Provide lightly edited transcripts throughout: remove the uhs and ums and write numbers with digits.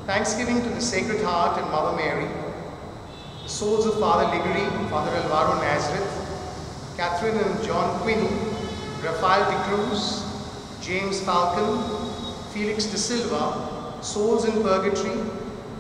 Thanksgiving to the Sacred Heart and Mother Mary, the souls of Father Liguri, Father Alvaro Nazareth, Catherine and John Quinn, Rafael de Cruz, James Falcon, Felix de Silva, souls in purgatory,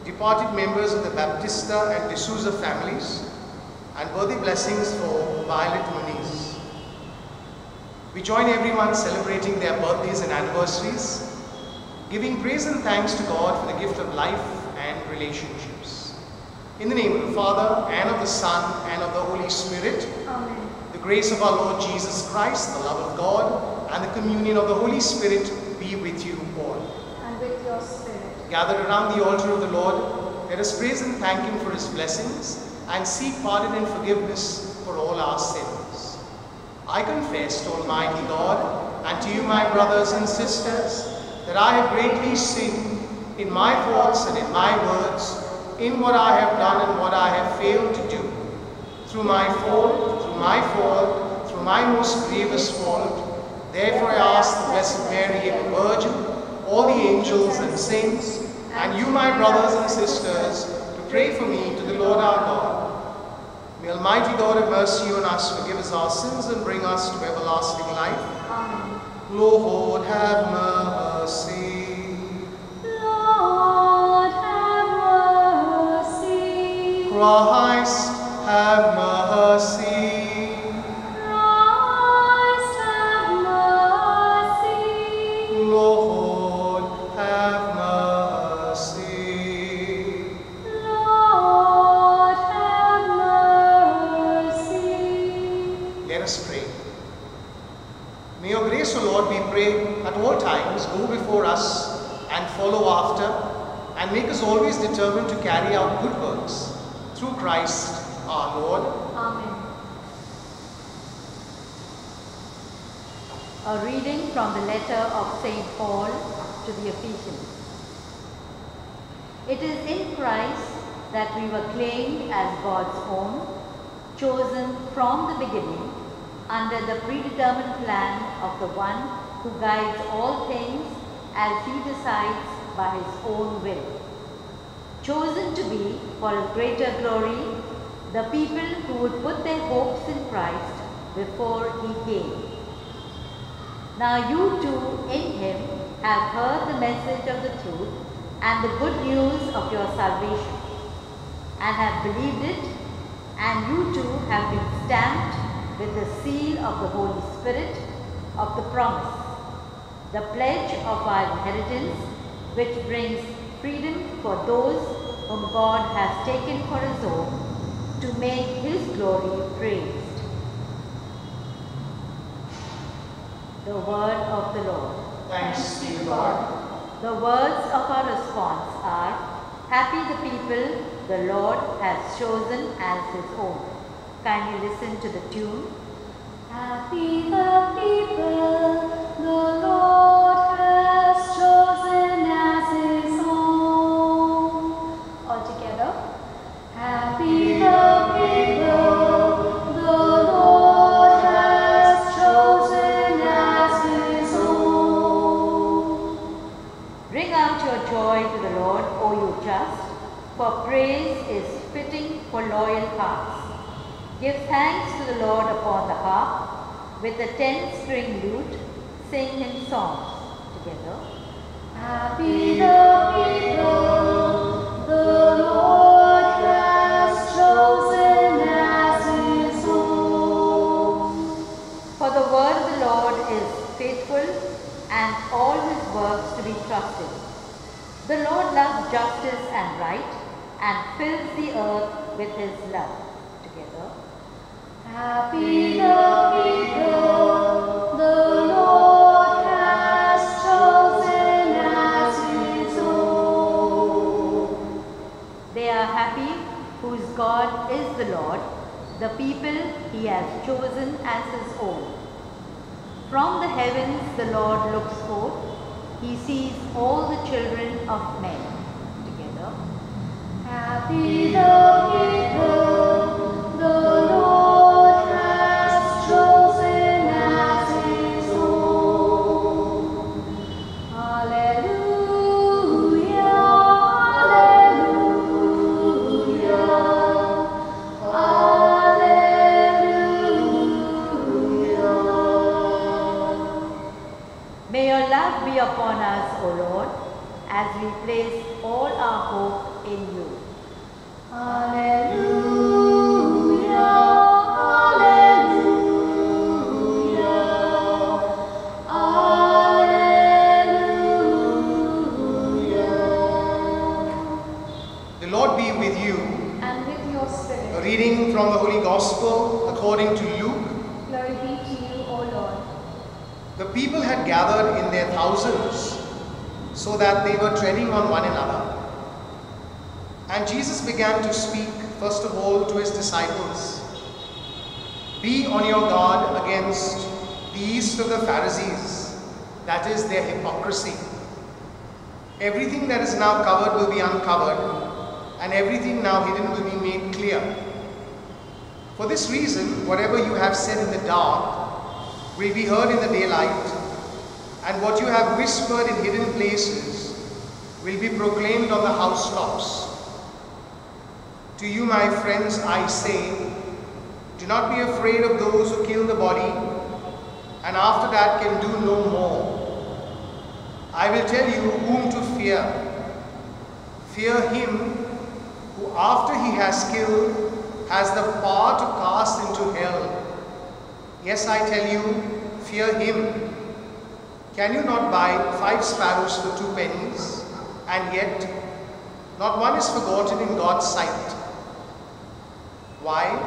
departed members of the Baptista and de Souza families, and worthy blessings for Violet Muniz. We join everyone celebrating their birthdays and anniversaries, giving praise and thanks to God for the gift of life and relationships. In the name of the Father, and of the Son, and of the Holy Spirit, Amen. The grace of our Lord Jesus Christ, the love of God, and the communion of the Holy Spirit be with you all. And with your spirit. Gathered around the altar of the Lord, let us praise and thank Him for His blessings, and seek pardon and forgiveness for all our sins. I confess to Almighty God, and to you, my brothers and sisters, that I have greatly sinned in my thoughts and in my words, in what I have done and what I have failed to do. Through my fault, through my most grievous fault. Therefore I ask the Blessed Mary, the Virgin, all the angels and saints, and you, my brothers and sisters, to pray for me to the Lord our God. May Almighty God have mercy on us, forgive us our sins, and bring us to everlasting life. Amen. Lord, have mercy. Lord, have mercy. Christ, have mercy. Christ, have mercy. Lord, have mercy. Lord, have mercy. Let us pray. May your grace, O Lord, we pray, at all times go before us and follow after, and make us always determined to carry out good works, through Christ our Lord. Amen. A reading from the letter of St. Paul to the Ephesians. It is in Christ that we were claimed as God's own, chosen from the beginning, under the predetermined plan of the one who guides all things as he decides by his own will. Chosen to be, for his greater glory, the people who would put their hopes in Christ before he came. Now you too in him have heard the message of the truth and the good news of your salvation, and have believed it, and you too have been stamped with the seal of the Holy Spirit of the promise, the pledge of our inheritance, which brings freedom for those whom God has taken for his own, to make his glory praised. The word of the Lord. Thanks be to God. The words of our response are, happy the people the Lord has chosen as his own. Kindly listen to the tune. Happy the people the Lord has chosen as his own. All together. Happy the people the Lord has chosen as Lord upon the harp, with a 10-string lute, sing hymn songs together. Happy the people the Lord has chosen as his own. For the word of the Lord is faithful, and all his works to be trusted. The Lord loves justice and right, and fills the earth with his love. Together. Happy the people the Lord has chosen as his own. They are happy whose God is the Lord, the people he has chosen as his own. From the heavens the Lord looks forth, he sees all the children of men. Together. Happy the people the Lord has chosen as his own. Alleluia, alleluia, alleluia. May your love be upon us, O Lord, as we place all our hope in you. Alleluia, alleluia, alleluia. The Lord be with you. And with your A spirit, reading from the Holy Gospel according to Luke. glory be to you, O Lord. The people had gathered in their thousands, so that they were treading on one another. And Jesus began to speak, first of all, to his disciples. Be on your guard against the yeast of the Pharisees, that is their hypocrisy. Everything that is now covered will be uncovered, and everything now hidden will be made clear. For this reason, whatever you have said in the dark will be heard in the daylight, and what you have whispered in hidden places will be proclaimed on the housetops. To you, my friends, I say, do not be afraid of those who kill the body, and after that can do no more. I will tell you whom to fear. Fear him who, after he has killed, has the power to cast into hell. Yes, I tell you, fear him. Can you not buy 5 sparrows for 2 pennies? And yet, not one is forgotten in God's sight. Why?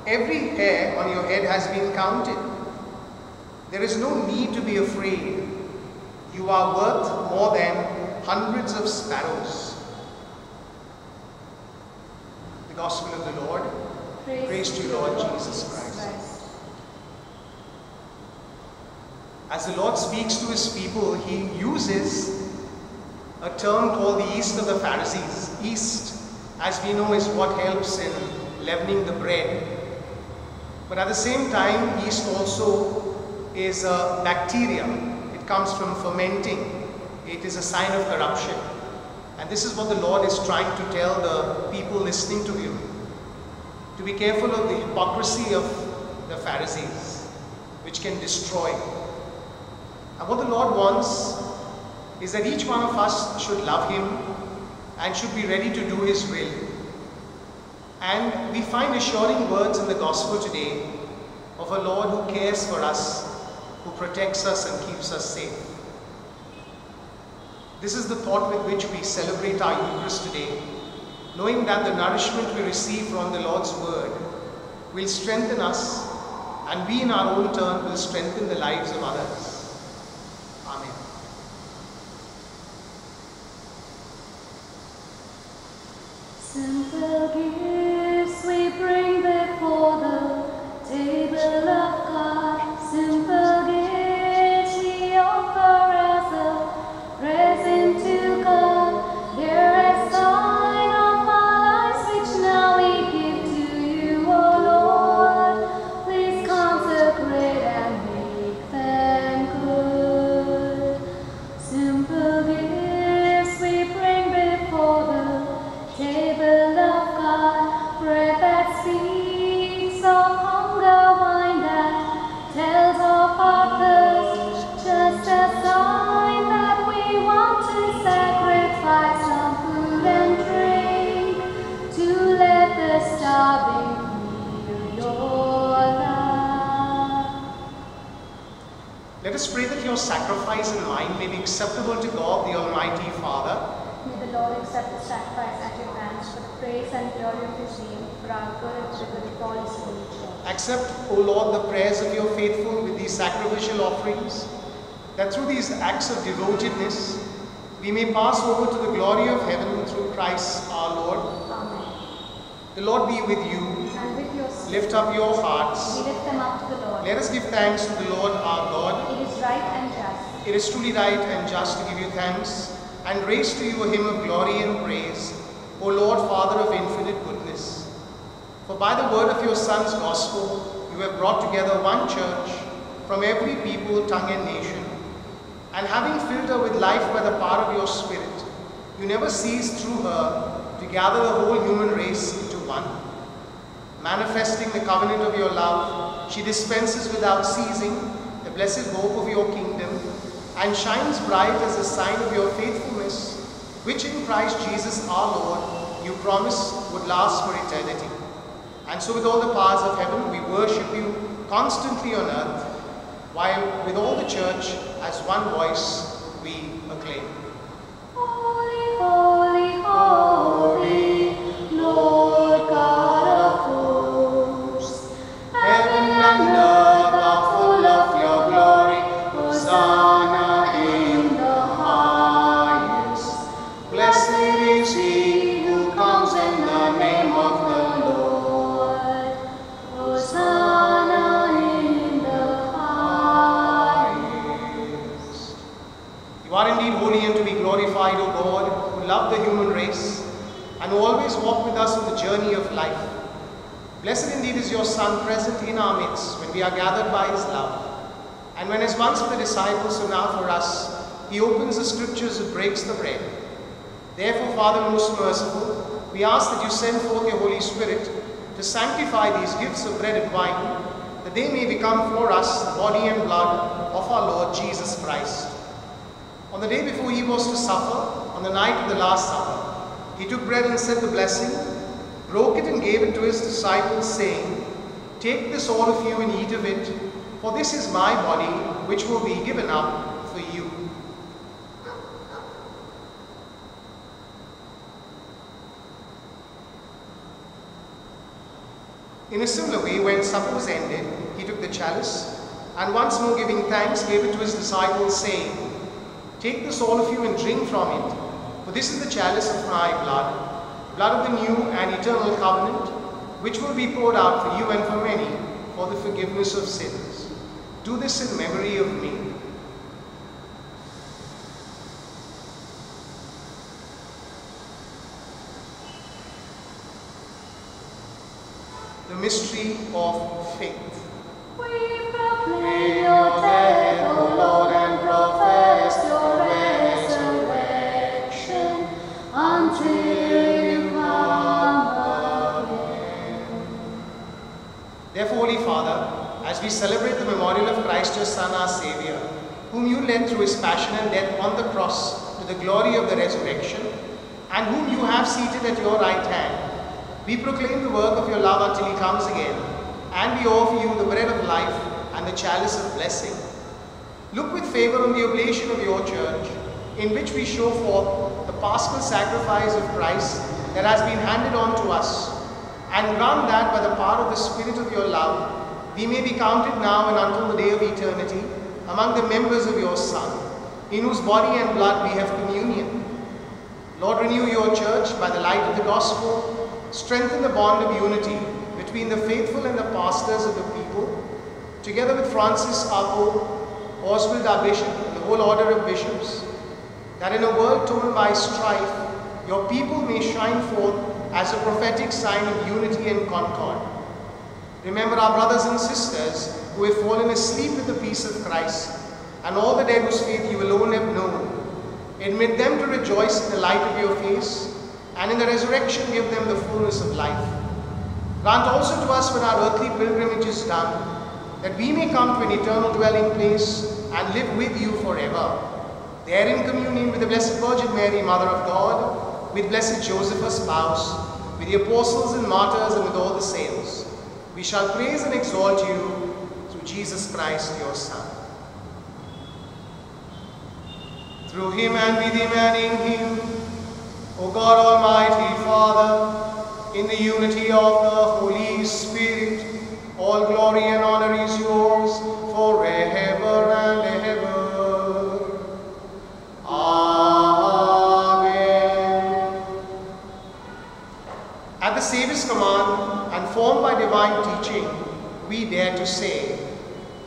Every hair on your head has been counted. There is no need to be afraid. You are worth more than hundreds of sparrows. The Gospel of the Lord. Praise to you, Lord Jesus Christ. As the Lord speaks to his people, he uses a term called the yeast of the Pharisees. Yeast, as we know, is what helps in leavening the bread. But at the same time, yeast also is a bacteria. It comes from fermenting. It is a sign of corruption. And this is what the Lord is trying to tell the people listening to him. To be careful of the hypocrisy of the Pharisees, which can destroy. And what the Lord wants is that each one of us should love him and should be ready to do his will. And we find assuring words in the Gospel today of a Lord who cares for us, who protects us and keeps us safe. This is the thought with which we celebrate our Eucharist today, knowing that the nourishment we receive from the Lord's Word will strengthen us, and we in our own turn will strengthen the lives of others. Amen. Simple gifts we bring before the table of God. Simple gifts we offer as a present to God. They're a sign of our lives which now we give to you, O Lord. Please consecrate and make them Let us pray that your sacrifice and mine may be acceptable to God, the Almighty Father. May the Lord accept the sacrifice at your hands for the praise and glory of his name, for our good and for the good of all his holy church. Accept, O Lord, the prayers of your faithful with these sacrificial offerings, that through these acts of devotedness, we may pass over to the glory of heaven through Christ our Lord. Amen. The Lord be with you. And with your spirit, Lift up your hearts. we lift them up to the Lord. Let us give thanks to the Lord our God. It is right and just. It is truly right and just to give you thanks and raise to you a hymn of glory and praise, O Lord, Father of infinite goodness. For by the word of your Son's gospel, you have brought together one church from every people, tongue and nation. And having filled her with life by the power of your Spirit, you never cease through her to gather the whole human race into one. Manifesting the covenant of your love, she dispenses without ceasing the blessed hope of your kingdom and shines bright as a sign of your faithfulness, which in Christ Jesus our Lord you promised would last for eternity. And so with all the powers of heaven we worship you constantly on earth, while with all the church as one voice we acclaim. Holy, holy, holy, Lord God of hosts, Heaven and earth are full of your glory. Hosanna in the highest. Blessed is he who comes in the name of the Lord. Hosanna in the highest. You are indeed holy and to be glorified, O God, who love the human race and who always walk with us on the journey of life. Blessed indeed is your Son present in our midst when we are gathered by his love. And when as once for the disciples, so now for us, he opens the scriptures and breaks the bread. Therefore, Father most merciful, we ask that you send forth your Holy Spirit to sanctify these gifts of bread and wine, that they may become for us the body and blood of our Lord Jesus Christ. On the day before he was to suffer, on the night of the Last Supper, he took bread and said the blessing, broke it and gave it to his disciples, saying, "Take this, all of you, and eat of it, for this is my body, which will be given up for you." In a similar way, when supper was ended, he took the chalice, and once more giving thanks, gave it to his disciples, saying, "Take this, all of you, and drink from it, for this is the chalice of my blood, blood of the new and eternal covenant, which will be poured out for you and for many for the forgiveness of sins. Do this in memory of me." The mystery of faith. We proclaim your death, O Lord, and profess your resurrection until you come again. Therefore, Holy Father, as we celebrate the memorial of Christ your Son, our Saviour, whom you led through his passion and death on the cross to the glory of the resurrection, and whom you have seated at your right hand, we proclaim the work of your love until he comes again, and we offer you the bread of life and the chalice of blessing. Look with favor on the oblation of your church, in which we show forth the paschal sacrifice of Christ that has been handed on to us, and grant that by the power of the Spirit of your love, we may be counted now and until the day of eternity among the members of your Son, in whose body and blood we have communion. Lord, renew your church by the light of the gospel. Strengthen the bond of unity between the faithful and the pastors of the people, together with Francis our Pope, Oswald our Bishop, and the whole order of bishops, that in a world torn by strife, your people may shine forth as a prophetic sign of unity and concord. Remember our brothers and sisters who have fallen asleep with the peace of Christ, and all the dead whose faith you alone have known. Admit them to rejoice in the light of your face, and in the resurrection give them the fullness of life. Grant also to us when our earthly pilgrimage is done, that we may come to an eternal dwelling place and live with you forever. There in communion with the Blessed Virgin Mary, Mother of God, with blessed Joseph her spouse, with the apostles and martyrs and with all the saints, we shall praise and exalt you through Jesus Christ your Son. through him and with him and in him, O God Almighty Father, in the unity of the Holy Spirit, all glory and honor is yours forever and ever. Amen. At the Saviour's command and formed by divine teaching, we dare to say,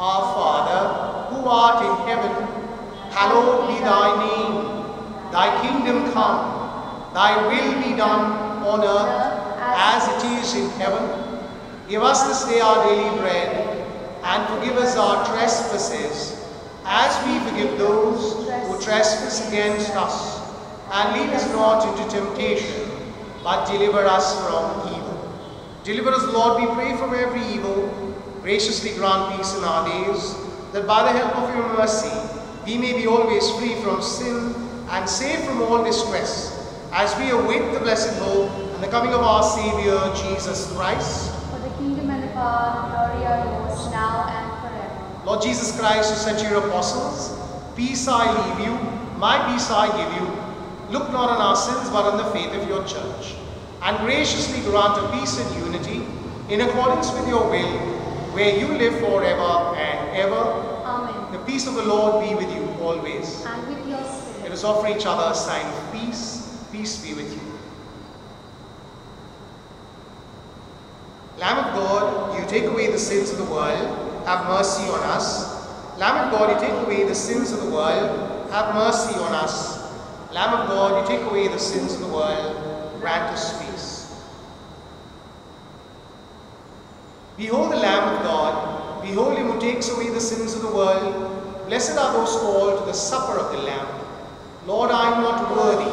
Our Father, who art in heaven, hallowed be thy name. Thy kingdom come, thy will be done on earth as it is in heaven. Give us this day our daily bread, and forgive us our trespasses, as we forgive those who trespass against us. And lead us not into temptation, but deliver us from evil. Deliver us, Lord, we pray, from every evil. Graciously grant peace in our days, that by the help of your mercy, we may be always free from sin and safe from all distress, as we await the blessed hope and the coming of our Saviour, Jesus Christ. For the kingdom and the power and the glory are yours, now and forever. Lord Jesus Christ, who said to your apostles, Peace I leave you, my peace I give you. Look not on our sins, but on the faith of your church. And graciously grant a peace and unity, in accordance with your will, where you live forever and ever. Amen. The peace of the Lord be with you always. And with your Let spirit. us offer each other a sign of peace. Peace be with you. Lamb of God, you take away the sins of the world, have mercy on us. Lamb of God, you take away the sins of the world, have mercy on us. Lamb of God, you take away the sins of the world, grant us peace. Behold the Lamb of God, behold him who takes away the sins of the world. Blessed are those called to the supper of the Lamb. Lord, I am not worthy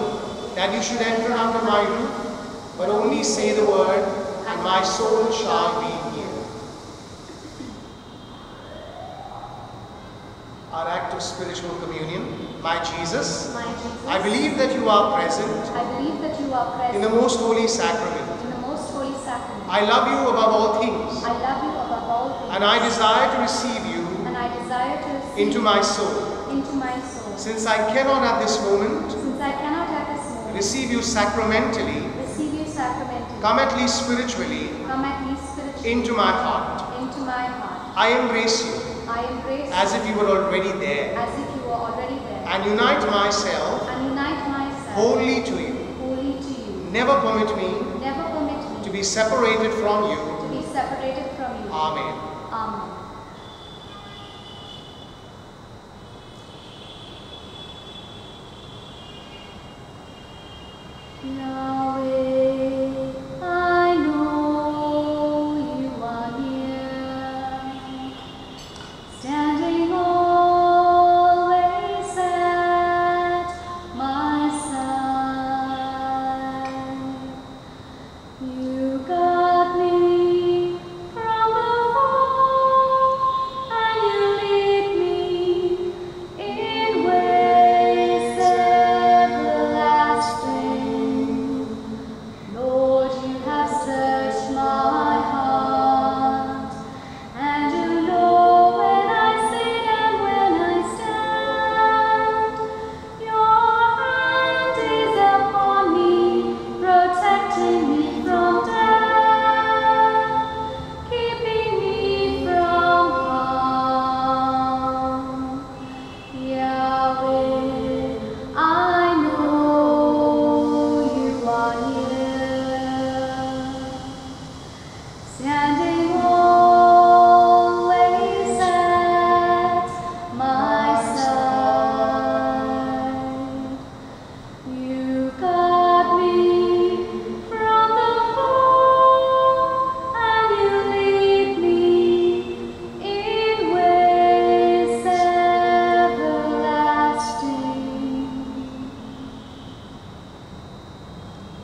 that you should enter under my roof, but only say the word, and my soul shall be healed. Our act of spiritual communion. My Jesus, My Jesus, I believe that you are present I believe that you are present in the most holy sacrament. in the most holy sacrament. I love you above all things, I love you above all things, and I desire to receive you and I desire to receive into my soul. into my soul. Since I cannot at this moment Since I cannot at this moment receive you sacramentally, receive you sacramentally, come at least spiritually come at least spiritually into my heart. into my heart. I embrace you I embrace you as if you were already there, as if you were already there, and unite myself and unite myself wholly to you. wholly to you. Never permit me Never permit me to be separated from you. to be separated from you. Amen. Amen. Yahweh, I know you are here, standing always at my side. You got me from the fall, and you lead me in ways everlasting. Lord, you have searched my heart, and you know when I sit and when I stand. Your hand is upon me, protecting me from death, keeping me from harm. Yahweh, I know you are here, standing always at my side. You got me from the fall, and you lead me in ways everlasting.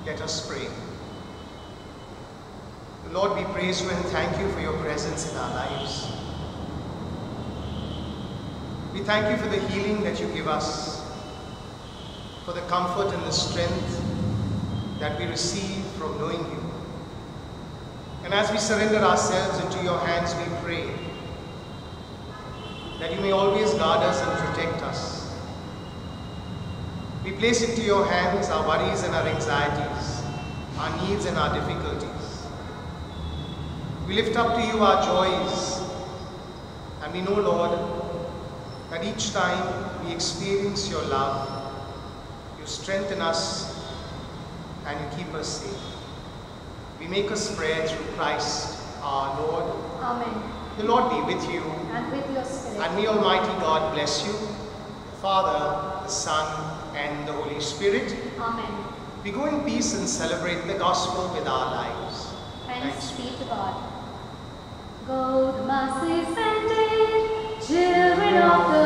Let us pray. Lord, we praise you and thank you for your presence in our lives. We thank you for the healing that you give us, for the comfort and the strength that we receive from knowing you. And as we surrender ourselves into your hands, we pray that you may always guard us and protect us. We place into your hands our worries and our anxieties, our needs and our difficulties. We lift up to you our joys, and we know, Lord, that each time we experience your love, you strengthen us and you keep us safe. We make us prayer through Christ our Lord. Amen. The Lord be with you, And with your spirit. and may Almighty God bless you, the Father, the Son, and the Holy Spirit. Amen. We go in peace and celebrate the gospel with our lives. Thanks be to God. Go the masses and children of the